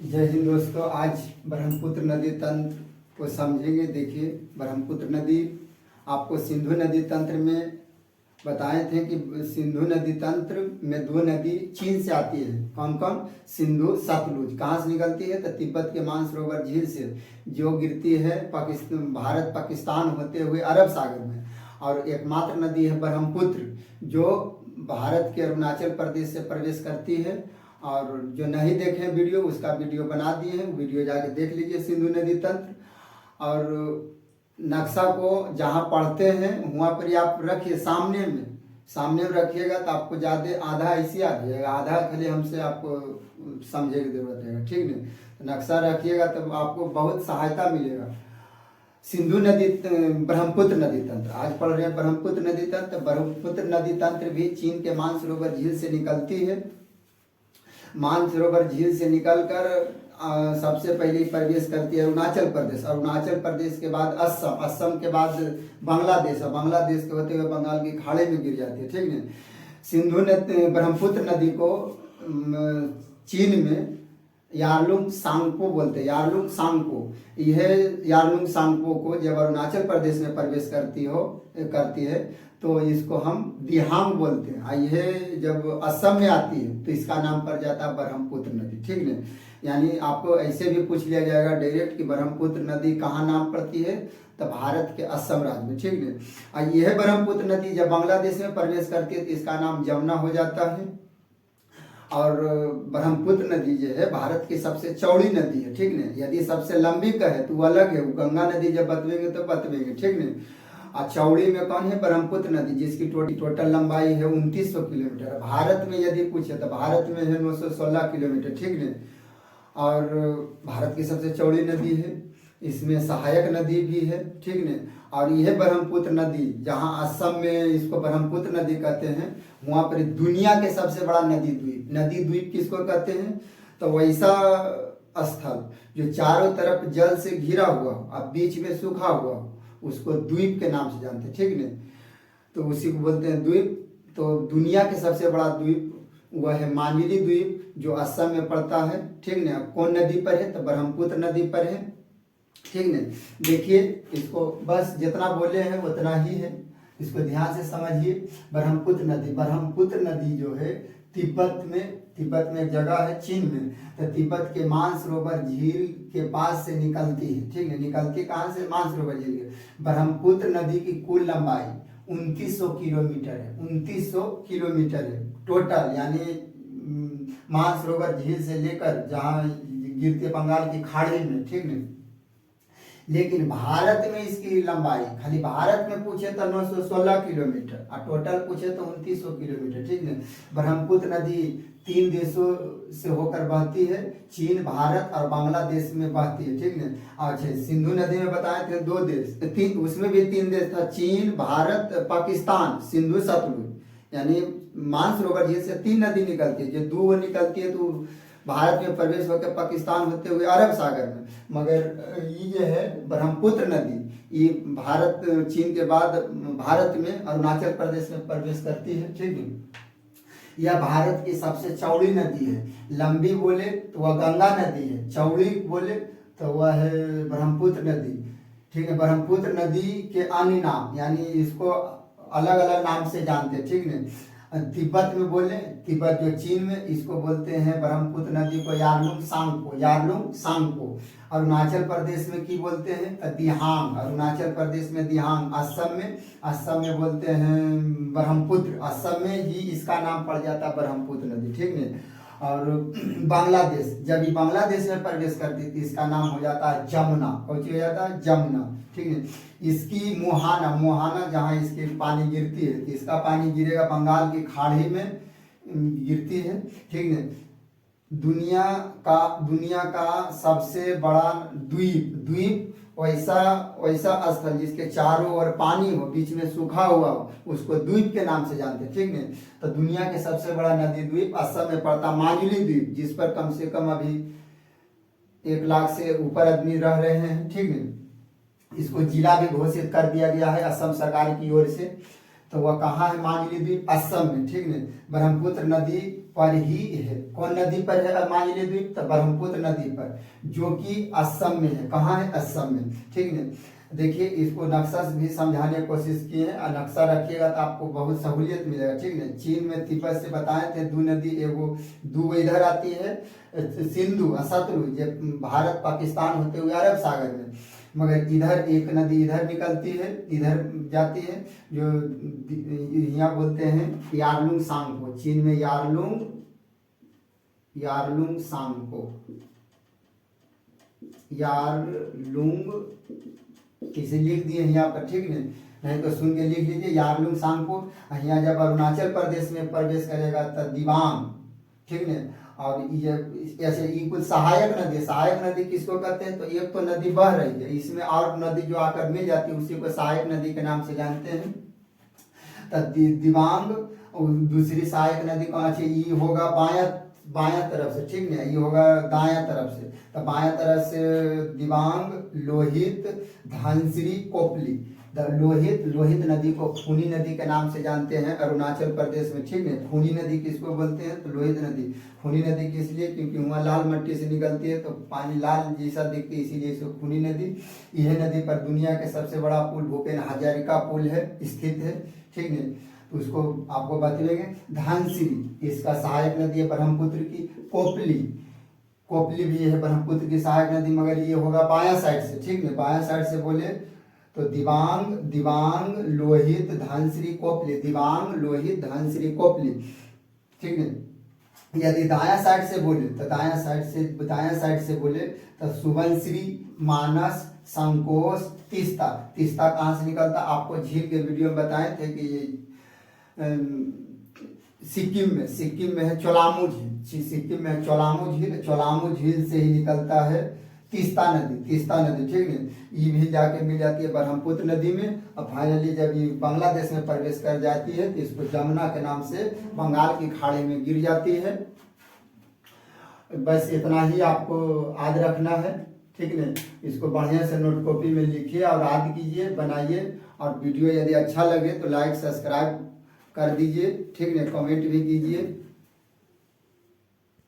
जय हिंद दोस्तों। आज ब्रह्मपुत्र नदी तंत्र को समझेंगे। देखिए, ब्रह्मपुत्र नदी आपको सिंधु नदी तंत्र में बताए थे कि सिंधु नदी तंत्र में दो नदी चीन से आती है। कौन कौन? सिंधु, सतलुज। कहाँ से निकलती है? तो तिब्बत के मानसरोवर झील से, जो गिरती है पाकिस्तान, भारत पाकिस्तान होते हुए अरब सागर में। और एकमात्र नदी है ब्रह्मपुत्र, जो भारत के अरुणाचल प्रदेश से प्रवेश करती है। और जो नहीं देखे वीडियो, उसका वीडियो बना दिए हैं, वीडियो जाके देख लीजिए। सिंधु नदी तंत्र और नक्शा को जहाँ पढ़ते हैं वहाँ पर ही आप रखिए, सामने में रखिएगा तो आपको ज़्यादा आधा ऐसे आ जाएगा, आधा खाली हमसे आपको समझने की जरूरत है। ठीक नहीं? तो नक्शा रखिएगा तब आपको बहुत सहायता मिलेगा। सिंधु नदी, ब्रह्मपुत्र नदी तंत्र आज पढ़ रहे हैं। ब्रह्मपुत्र नदी तंत्र, ब्रह्मपुत्र नदी तंत्र भी चीन के मानसरोवर झील से निकलती है। मानसरोवर झील से निकलकर सबसे पहले प्रवेश करती है अरुणाचल प्रदेश। अरुणाचल प्रदेश के बाद असम, असम के बाद बांग्लादेश, और बांग्लादेश के होते हुए बंगाल की खाड़ी में गिर जाती है। ठीक है? सिंधु नदी, ब्रह्मपुत्र नदी को चीन में यारलुंग सांगपो बोलते हैं। यारलुंग सांगपो, यह यारलुंग सांगपो को जब अरुणाचल प्रदेश में प्रवेश करती है तो इसको हम दिहांग बोलते हैं। यह जब असम में आती है तो इसका नाम पड़ जाता है ब्रह्मपुत्र नदी। ठीक है? यानी आपको ऐसे भी पूछ लिया जाएगा डायरेक्ट कि ब्रह्मपुत्र नदी कहाँ नाम पड़ती है, तो भारत के असम राज्य में। ठीक है? यह ब्रह्मपुत्र नदी जब बांग्लादेश में प्रवेश करती है तो इसका नाम जमुना हो जाता है। और ब्रह्मपुत्र नदी जो है भारत की सबसे चौड़ी नदी है। ठीक है? यदि सबसे लंबी कहे तो वो अलग है, वो गंगा नदी जब बतवेंगे तो बतवेंगे। ठीक है? और चौड़ी में कौन है? ब्रह्मपुत्र नदी, जिसकी टोटल लंबाई है 2900 किलोमीटर। भारत में यदि पूछे तो भारत में है 916 किलोमीटर। ठीक है? और भारत की सबसे चौड़ी नदी है। इसमें सहायक नदी भी है। ठीक है? और यह ब्रह्मपुत्र नदी, जहाँ असम में इसको ब्रह्मपुत्र नदी कहते हैं, वहाँ पर दुनिया के सबसे बड़ा नदी द्वीप किसको कहते हैं? तो वैसा स्थल जो चारों तरफ जल से घिरा हुआ और बीच में सूखा हुआ, उसको द्वीप के नाम से जानते हैं। ठीक है? तो उसी को बोलते हैं द्वीप। तो दुनिया के सबसे बड़ा द्वीप वह है मांजुली द्वीप, जो असम में पड़ता है। ठीक है? कौन नदी पर है? तो ब्रह्मपुत्र नदी पर है। ठीक है? देखिए, इसको बस जितना बोले हैं उतना ही है, इसको ध्यान से समझिए। ब्रह्मपुत्र नदी जो है तिब्बत में एक जगह है चीन में, तो तिब्बत के मानसरोवर झील के पास से निकलती है। ठीक है? निकलती कहाँ से? मानसरोवर झील के। ब्रह्मपुत्र नदी की कुल लंबाई 2900 किलोमीटर है। 2900 किलोमीटर है टोटल, यानी मानसरोवर झील से लेकर जहाँ गिरते बंगाल की खाड़ी में। ठीक है? लेकिन भारत में इसकी लंबाई, खाली भारत में पूछे तो 916 किलोमीटर और टोटल पूछे तो 2900 किलोमीटर। ठीक है? ब्रह्मपुत्र नदी 3 देशों से होकर बहती है, चीन, भारत और बांग्लादेश में बहती है। ठीक है? अच्छा, सिंधु नदी में बताए थे 2 देश, उसमें भी 3 देश था, चीन, भारत, पाकिस्तान। सिंधु, सतलुज, यानी मानसरोवर झील से 3 नदी निकलती है। जो 2 निकलती है तो भारत में प्रवेश होकर पाकिस्तान होते हुए अरब सागर में। मगर ये जो है ब्रह्मपुत्र नदी, ये भारत, चीन के बाद भारत में अरुणाचल प्रदेश में प्रवेश करती है। ठीक है? यह भारत की सबसे चौड़ी नदी है। लंबी बोले तो वह गंगा नदी है, चौड़ी बोले तो वह है ब्रह्मपुत्र नदी। ठीक है? ब्रह्मपुत्र नदी के अन्य नाम, यानी इसको अलग अलग नाम से जानते हैं। ठीक है? तिब्बत में बोले, तिब्बत जो चीन में, इसको बोलते हैं ब्रह्मपुत्र नदी को यारलुंग सांगपो। अरुणाचल प्रदेश में की बोलते हैं? दिहांग। अरुणाचल प्रदेश में दिहांग। असम में बोलते हैं ब्रह्मपुत्र। असम में ही इसका नाम पड़ जाता है ब्रह्मपुत्र नदी। ठीक है? और बांग्लादेश, जब ये बांग्लादेश में प्रवेश करती थी इसका नाम हो जाता है जमुना। कौन हो जाता है? जमुना। ठीक है? इसकी मोहाना जहाँ इसके पानी गिरती है, इसका पानी गिरेगा बंगाल की खाड़ी में गिरती है। ठीक है? दुनिया का सबसे बड़ा द्वीप वैसा स्थल जिसके चारों ओर पानी हो, बीच में सूखा हुआ हो, उसको द्वीप के नाम से जानते हैं। ठीक है? तो दुनिया के सबसे बड़ा नदी द्वीप असम में पड़ता माजुली द्वीप, जिस पर कम से कम अभी 1 लाख से ऊपर आदमी रह रहे हैं। ठीक है? इसको जिला भी घोषित कर दिया गया है असम सरकार की ओर से। तो वह कहाँ है? माजुली द्वीप, असम में। ठीक है? ब्रह्मपुत्र नदी पर ही है। कौन नदी पर है अर्मांजली द्वीप? तो ब्रह्मपुत्र नदी पर, जो कि असम में है। कहाँ है? असम में, ठीक है। देखिए इसको नक्शा से भी समझाने की कोशिश किए हैं, और नक्शा रखिएगा तो आपको बहुत सहूलियत मिलेगा, ठीक है। चीन में तिब्बत से बताए थे दो नदी, एगो दो इधर आती है सिंधु और सतलुज, ये भारत पाकिस्तान होते हुए अरब सागर में, मगर इधर एक नदी इधर निकलती है, इधर जाती है, जो यहाँ बोलते हैं यारलुंग सांगपो, चीन में यारलुंग सांगपो, यारलुंग इसे लिख दिए यहाँ पर, ठीक है। नहीं तो सुन के लिख लीजिए यारलुंग सांगपो। यहाँ जब अरुणाचल प्रदेश में प्रवेश करेगा तो दिबांग, ठीक है। और ये ऐसे ये कुछ सहायक नदी किसको कहते हैं? तो एक तो नदी बह रही है, इसमें और नदी जो आकर मिल जाती है उसी को सहायक नदी के नाम से जानते हैं। तो दिबांग, और दूसरी सहायक नदी कौन सी? ये होगा बायां तरफ से, ठीक है, ये होगा दायां तरफ से। तो बायां तरफ से दिबांग, लोहित, धनसिरी, कोपली। लोहित नदी को खूनी नदी के नाम से जानते हैं अरुणाचल प्रदेश में, ठीक है। खूनी नदी किसको बोलते हैं? तो लोहित नदी। खूनी नदी किस लिए? क्योंकि वहाँ लाल मिट्टी से निकलती है तो पानी लाल जैसा दिखती है, इसीलिए इसको खूनी नदी। यह नदी पर दुनिया के सबसे बड़ा पुल भूपेन हजारिका पुल है, स्थित है, ठीक है। तो उसको आपको बतलेंगे। धनसिरी इसका सहायक नदी है ब्रह्मपुत्र की। कोपली भी है ब्रह्मपुत्र की सहायक नदी, मगर ये होगा बायां साइड से, ठीक है। बायां साइड से बोले तो दिबांग, लोहित, धनसिरी, कोपली, दिबांग, लोहित, धनसिरी, कोपली, ठीक है। यदि दायां साइड से बोले तो दायां साइड से बोले तो सुबनसिरी, मानस, संकोच, तीस्ता कहाँ से निकलता? आपको झील के वीडियो में बताए थे कि सिक्किम में है चोलामू झील, सिक्किम में है चोलामू झील से ही निकलता है तीस्ता नदी, ठीक है। ये भी जाके मिल जाती है ब्रह्मपुत्र नदी में, और फाइनली जब ये बांग्लादेश में प्रवेश कर जाती है तो इसको जमुना के नाम से बंगाल की खाड़ी में गिर जाती है। बस इतना ही आपको याद रखना है, ठीक है। इसको बढ़िया से नोट कॉपी में लिखिए और याद कीजिए, बनाइए। और वीडियो यदि अच्छा लगे तो लाइक सब्सक्राइब कर दीजिए, ठीक है। कमेंट भी कीजिए।